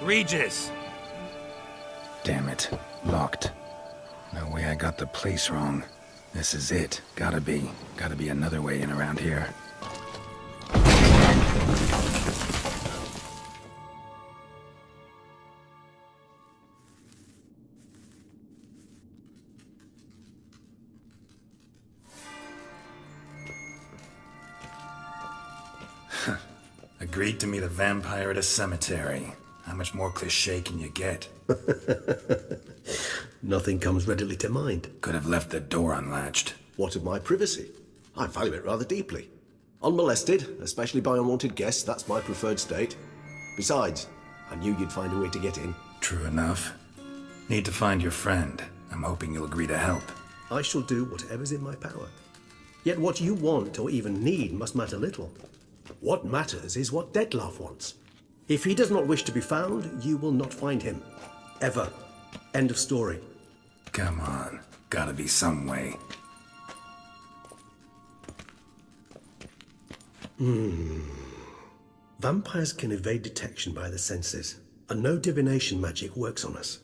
Regis! Damn it. Locked. No way I got the place wrong. This is it. Gotta be. Gotta be another way in around here. Agreed to meet a vampire at a cemetery. How much more cliché can you get? Nothing comes readily to mind. Could have left the door unlatched. What of my privacy? I value it rather deeply. Unmolested, especially by unwanted guests, that's my preferred state. Besides, I knew you'd find a way to get in. True enough. Need to find your friend. I'm hoping you'll agree to help. I shall do whatever's in my power. Yet what you want or even need must matter little. What matters is what Dettlaff wants. If he does not wish to be found, you will not find him. Ever. End of story. Come on. Gotta be some way. Vampires can evade detection by the senses, and no divination magic works on us.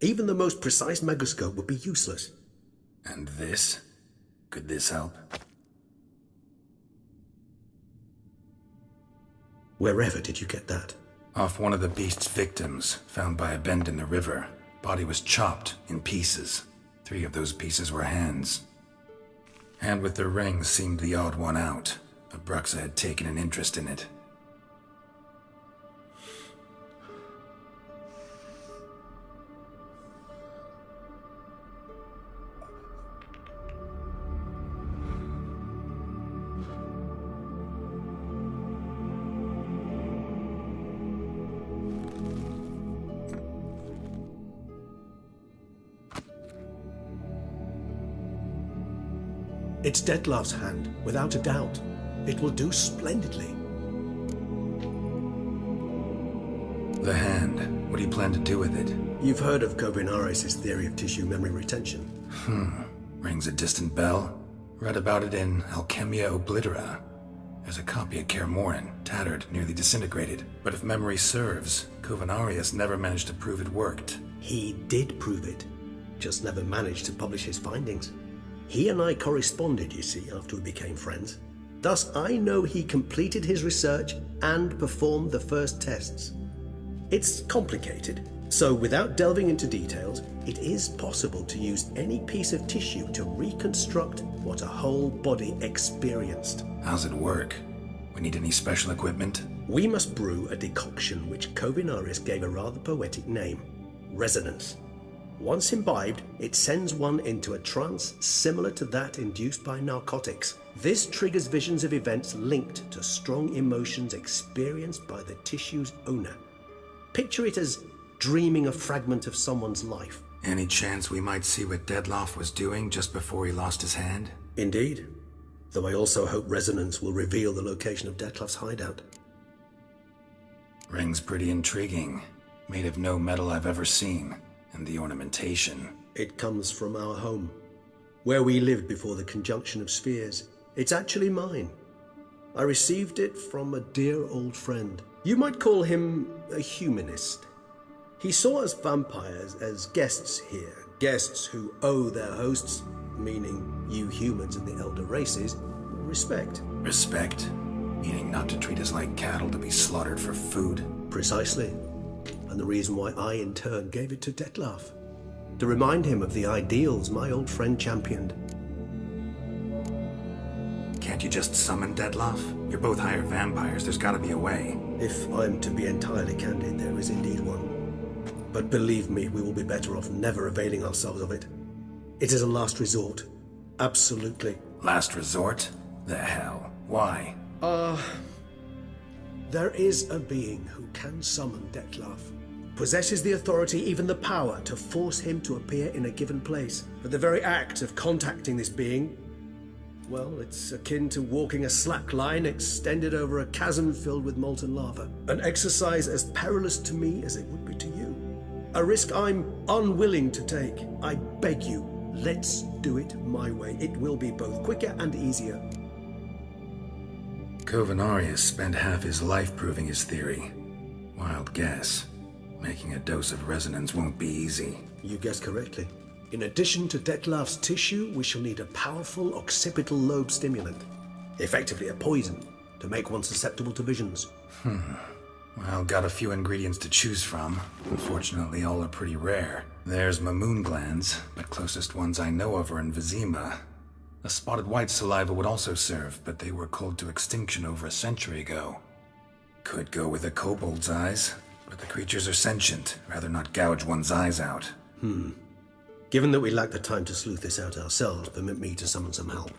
Even the most precise megascope would be useless. And this? Could this help? Wherever did you get that? Off one of the beast's victims, found by a bend in the river. Body was chopped in pieces. 3 of those pieces were hands. Hand with the ring seemed the odd one out. Abruxa had taken an interest in it. It's Dettlaff's hand, without a doubt. It will do splendidly. The hand. What do you plan to do with it? You've heard of Kovinaris' theory of tissue memory retention. Rings a distant bell. Read about it in Alchemia Oblitera. There's a copy at Kaer Morhen, tattered, nearly disintegrated. But if memory serves, Kovinaris never managed to prove it worked. He did prove it, just never managed to publish his findings. He and I corresponded, you see, after we became friends. Thus, I know he completed his research and performed the first tests. It's complicated, so without delving into details, it is possible to use any piece of tissue to reconstruct what a whole body experienced. How's it work? We need any special equipment? We must brew a decoction which Kovinaris gave a rather poetic name, resonance. Once imbibed, it sends one into a trance similar to that induced by narcotics. This triggers visions of events linked to strong emotions experienced by the tissue's owner. Picture it as dreaming a fragment of someone's life. Any chance we might see what Dettlaff was doing just before he lost his hand? Indeed. Though I also hope resonance will reveal the location of Dettlaff's hideout. Ring's pretty intriguing. Made of no metal I've ever seen. And the ornamentation. It comes from our home, where we lived before the conjunction of spheres. It's actually mine. I received it from a dear old friend. You might call him a humanist. He saw us vampires as guests here, guests who owe their hosts, meaning you humans and the elder races, respect. Respect? Meaning not to treat us like cattle to be slaughtered for food? Precisely. And the reason why I, in turn, gave it to Dettlaff. To remind him of the ideals my old friend championed. Can't you just summon Dettlaff? You're both hired vampires, there's gotta be a way. If I'm to be entirely candid, there is indeed one. But believe me, we will be better off never availing ourselves of it. It is a last resort. Absolutely. Last resort? The hell? Why? There is a being who can summon Dettlaff. Possesses the authority, even the power, to force him to appear in a given place. But the very act of contacting this being, well, it's akin to walking a slack line extended over a chasm filled with molten lava. An exercise as perilous to me as it would be to you. A risk I'm unwilling to take. I beg you, let's do it my way. It will be both quicker and easier. Kovinaris spent half his life proving his theory. Wild guess. Making a dose of resonance won't be easy. You guessed correctly. In addition to Detlef's tissue, we shall need a powerful occipital lobe stimulant. Effectively a poison, to make one susceptible to visions. Well, got a few ingredients to choose from. Unfortunately, all are pretty rare. There's Mamoon glands, but closest ones I know of are in Vizima. A spotted white saliva would also serve, but they were culled to extinction over a century ago. Could go with a kobold's eyes, but the creatures are sentient. Rather not gouge one's eyes out. Given that we lack the time to sleuth this out ourselves, permit me to summon some help.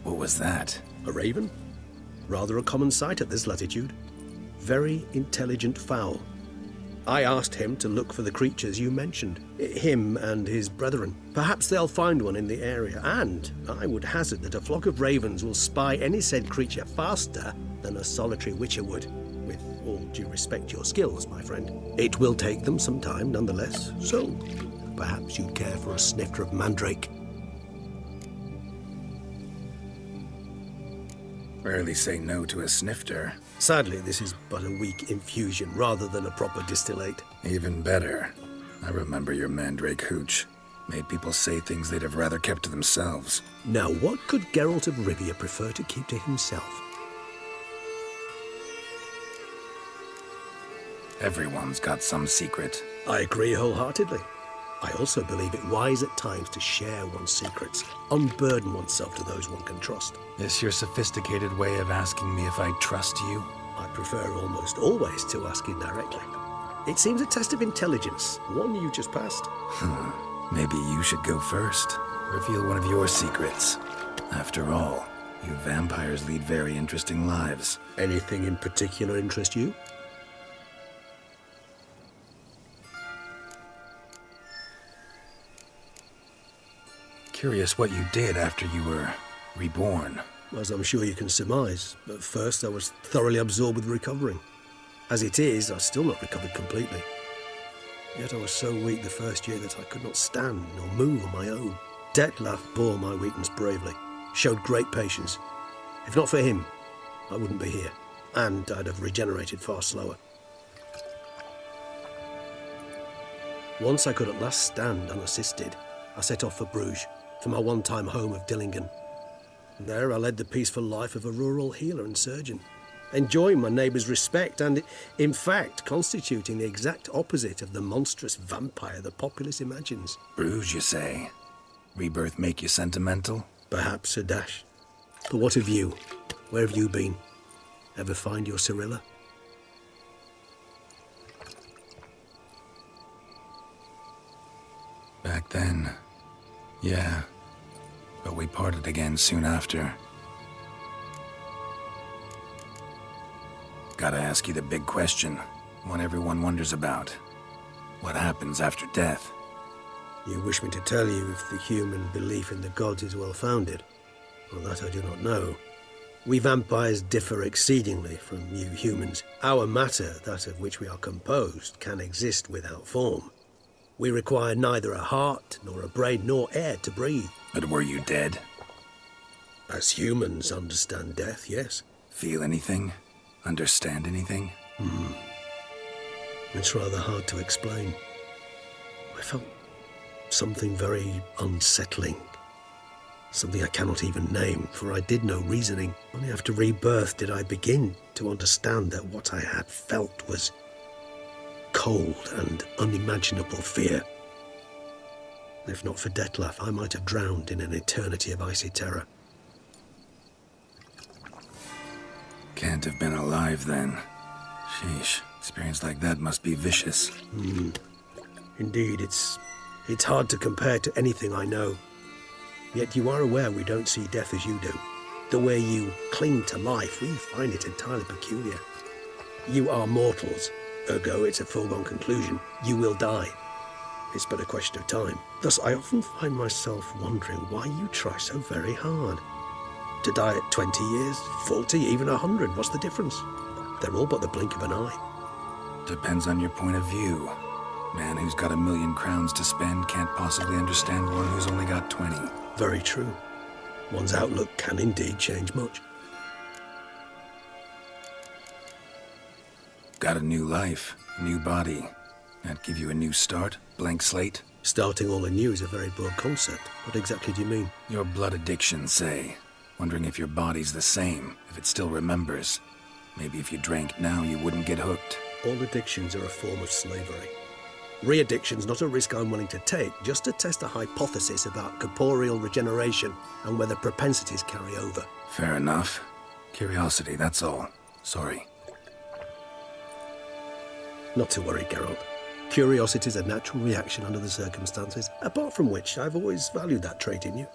What was that? A raven? Rather a common sight at this latitude. Very intelligent fowl. I asked him to look for the creatures you mentioned. Him and his brethren. Perhaps they'll find one in the area, and I would hazard that a flock of ravens will spy any said creature faster than a solitary witcher would. With all due respect to your skills, my friend. It will take them some time, nonetheless, so perhaps you'd care for a snifter of mandrake. Rarely say no to a snifter. Sadly, this is but a weak infusion rather than a proper distillate. Even better. I remember your mandrake hooch. Made people say things they'd have rather kept to themselves. Now, what could Geralt of Rivia prefer to keep to himself? Everyone's got some secret. I agree wholeheartedly. I also believe it wise at times to share one's secrets, unburden oneself to those one can trust. This your sophisticated way of asking me if I trust you? I prefer almost always to ask indirectly. It seems a test of intelligence, one you just passed. Maybe you should go first. Reveal one of your secrets. After all, you vampires lead very interesting lives. Anything in particular interest you? Curious what you did after you were reborn. As I'm sure you can surmise, at first I was thoroughly absorbed with recovering. As it is, I've still not recovered completely. Yet I was so weak the first year that I could not stand nor move on my own. Detlef bore my weakness bravely, showed great patience. If not for him, I wouldn't be here, and I'd have regenerated far slower. Once I could at last stand unassisted, I set off for Bruges, for my one-time home of Dillingen. There I led the peaceful life of a rural healer and surgeon, enjoying my neighbours' respect and, in fact, constituting the exact opposite of the monstrous vampire the populace imagines. Bruges, you say? Rebirth make you sentimental? Perhaps a dash. But what of you? Where have you been? Ever find your Cyrilla? Back then, yeah. But we parted again soon after. Gotta ask you the big question, one everyone wonders about. What happens after death? You wish me to tell you if the human belief in the gods is well-founded? Well, that I do not know. We vampires differ exceedingly from you humans. Our matter, that of which we are composed, can exist without form. We require neither a heart, nor a brain, nor air to breathe. But were you dead? As humans understand death, yes. Feel anything? Understand anything? It's rather hard to explain. I felt something very unsettling. Something I cannot even name, for I did no reasoning. Only after rebirth did I begin to understand that what I had felt was cold and unimaginable fear. If not for Detlef, I might have drowned in an eternity of icy terror. Can't have been alive then. Sheesh, experience like that must be vicious. Indeed, it's hard to compare to anything I know. Yet you are aware we don't see death as you do. The way you cling to life, we find it entirely peculiar. You are mortals, ergo it's a foregone conclusion. You will die. It's but a question of time. Thus, I often find myself wondering why you try so very hard. To die at 20 years, 40, even 100, what's the difference? They're all but the blink of an eye. Depends on your point of view. Man who's got 1,000,000 crowns to spend can't possibly understand one who's only got 20. Very true. One's outlook can indeed change much. Got a new life, a new body. That give you a new start? Blank slate? Starting all anew is a very broad concept. What exactly do you mean? Your blood addiction, say. Wondering if your body's the same, if it still remembers. Maybe if you drank now, you wouldn't get hooked. All addictions are a form of slavery. Re-addiction's not a risk I'm willing to take, just to test a hypothesis about corporeal regeneration and whether propensities carry over. Fair enough. Curiosity, that's all. Sorry. Not to worry, Geralt. Curiosity's a natural reaction under the circumstances, apart from which I've always valued that trait in you.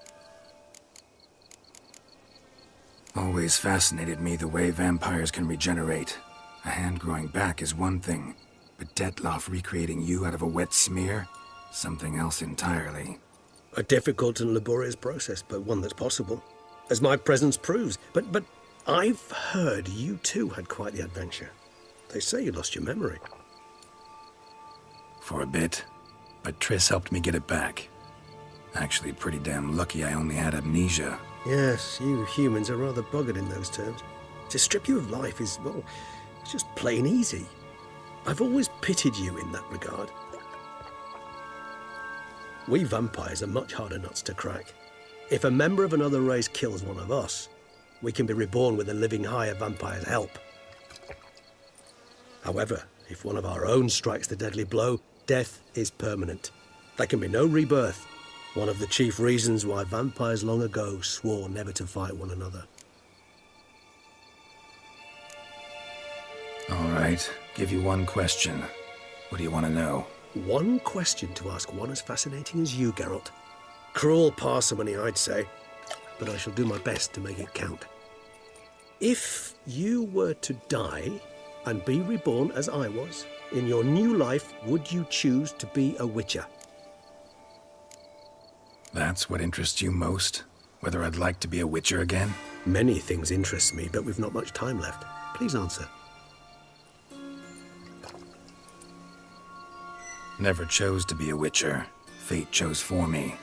Always fascinated me the way vampires can regenerate. A hand growing back is one thing, but Detloff recreating you out of a wet smear? Something else entirely. A difficult and laborious process, but one that's possible, as my presence proves. But I've heard you too had quite the adventure. They say you lost your memory. For a bit, but Triss helped me get it back. Actually, pretty damn lucky I only had amnesia. Yes, you humans are rather buggered in those terms. To strip you of life is, well, it's just plain easy. I've always pitied you in that regard. We vampires are much harder nuts to crack. If a member of another race kills one of us, we can be reborn with a living higher vampire's help. However, if one of our own strikes the deadly blow, death is permanent. There can be no rebirth. One of the chief reasons why vampires long ago swore never to fight one another. All right, give you one question. What do you want to know? One question to ask one as fascinating as you, Geralt. Cruel parsimony, I'd say, but I shall do my best to make it count. If you were to die and be reborn as I was, in your new life, would you choose to be a witcher? That's what interests you most? Whether I'd like to be a witcher again? Many things interest me, but we've not much time left. Please answer. Never chose to be a witcher. Fate chose for me.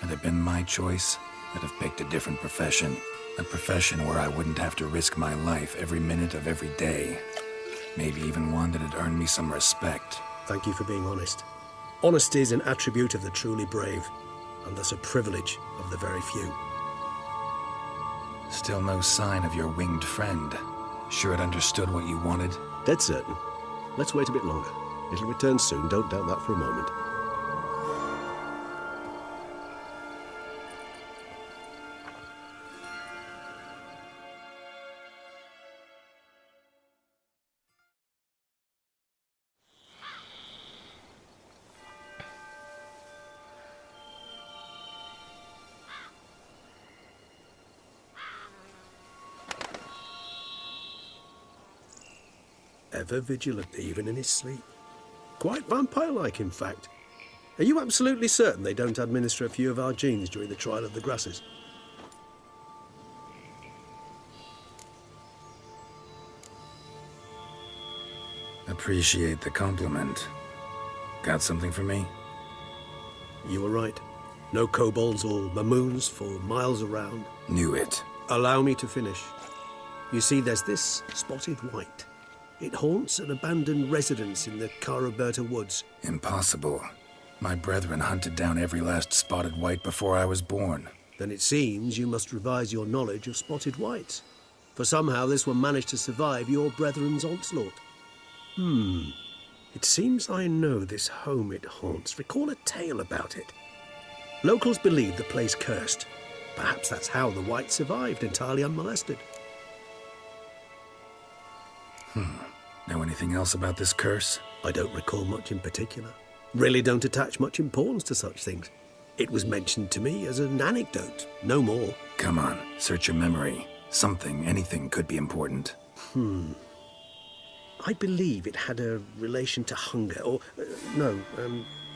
Had it been my choice, I'd have picked a different profession. A profession where I wouldn't have to risk my life every minute of every day. Maybe even one that'd earn me some respect. Thank you for being honest. Honesty is an attribute of the truly brave, and thus a privilege of the very few. Still no sign of your winged friend. Sure it understood what you wanted? Dead certain. Let's wait a bit longer. It'll return soon, don't doubt that for a moment. Ever vigilant, even in his sleep. Quite vampire-like, in fact. Are you absolutely certain they don't administer a few of our genes during the trial of the grasses? Appreciate the compliment. Got something for me? You were right. No kobolds or mamoons for miles around. Knew it. Allow me to finish. You see, there's this spotted white. It haunts an abandoned residence in the Caraberta woods. Impossible. My brethren hunted down every last spotted white before I was born. Then it seems you must revise your knowledge of spotted whites. For somehow this one managed to survive your brethren's onslaught. It seems I know this home it haunts. Recall a tale about it. Locals believe the place cursed. Perhaps that's how the white survived, entirely unmolested. Know anything else about this curse? I don't recall much in particular. Really don't attach much importance to such things. It was mentioned to me as an anecdote, no more. Come on, search your memory. Something, anything could be important. I believe it had a relation to hunger, or,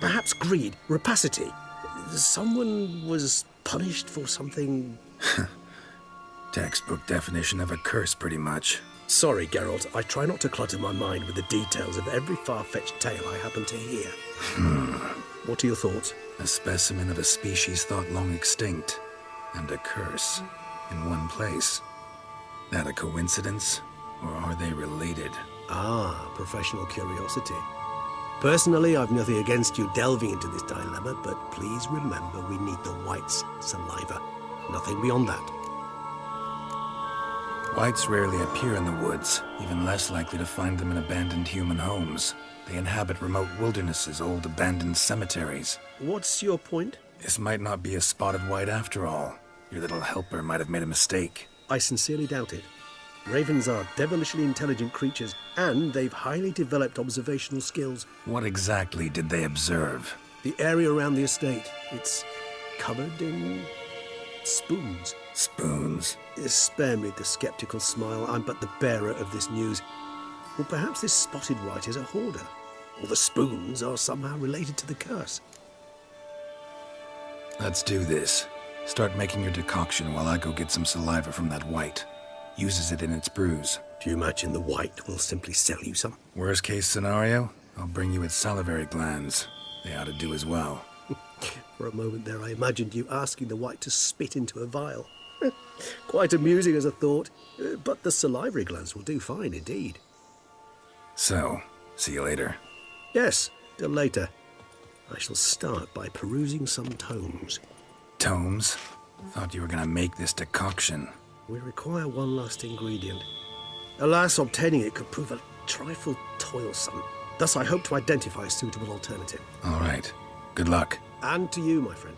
perhaps greed, rapacity. Someone was punished for something... Textbook definition of a curse, pretty much. Sorry, Geralt, I try not to clutter my mind with the details of every far-fetched tale I happen to hear. What are your thoughts? A specimen of a species thought long extinct, and a curse, in one place. That a coincidence, or are they related? Ah, professional curiosity. Personally, I've nothing against you delving into this dilemma, but please remember we need the White's saliva. Nothing beyond that. Whites rarely appear in the woods, even less likely to find them in abandoned human homes. They inhabit remote wildernesses, old abandoned cemeteries. What's your point? This might not be a spotted white after all. Your little helper might have made a mistake. I sincerely doubt it. Ravens are devilishly intelligent creatures, and they've highly developed observational skills. What exactly did they observe? The area around the estate, it's covered in spoons. Spoons? Spare me the skeptical smile. I'm but the bearer of this news. Or perhaps this spotted white is a hoarder. Or the spoons are somehow related to the curse. Let's do this. Start making your decoction while I go get some saliva from that white. Uses it in its brews. Do you imagine the white will simply sell you some? Worst case scenario, I'll bring you its salivary glands. They ought to do as well. For a moment there, I imagined you asking the white to spit into a vial. Quite amusing as a thought, but the salivary glands will do fine indeed. So, see you later. Yes, till later. I shall start by perusing some tomes. Tomes? Thought you were gonna make this decoction. We require one last ingredient. Alas, obtaining it could prove a trifle toilsome. Thus, I hope to identify a suitable alternative. All right. Good luck. And to you, my friend.